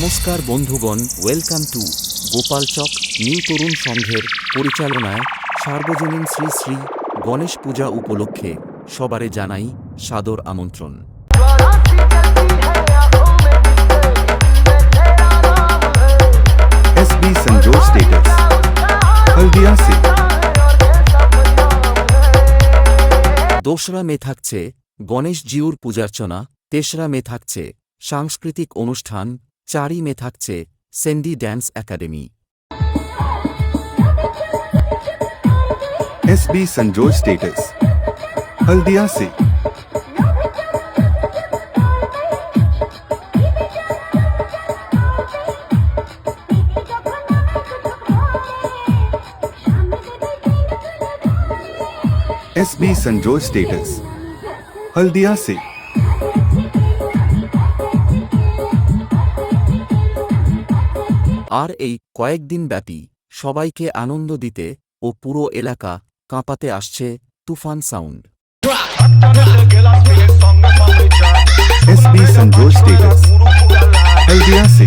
নমস্কার বন্ধুগণ, welcome to Gopalchak new তরুণ সংঘের পরিচালনায় সার্বজনীন শ্রী শ্রী গণেশ পূজা উপলক্ষে সবারে জানাই সাদর আমন্ত্রণ। SB संजोर स्टेटस हल्दिया से দোসরা মে থাকছে গণেশ জিউর পূজার্চনা, তেসরা মে থাকছে সাংস্কৃতিক অনুষ্ঠান, 4 মে থাকছে সেন্ডি ড্যান্স একাডেমি। SB संजोर स्टेटस हल्दिया से SB संजोर स्टेटस हल्दिया से আর এই কয়েকদিন ব্যাপী সবাইকে আনন্দ দিতে ও পুরো এলাকা কাঁপাতে আসছে তুফান সাউন্ড। SB संजोर स्टेटस हल्दिया से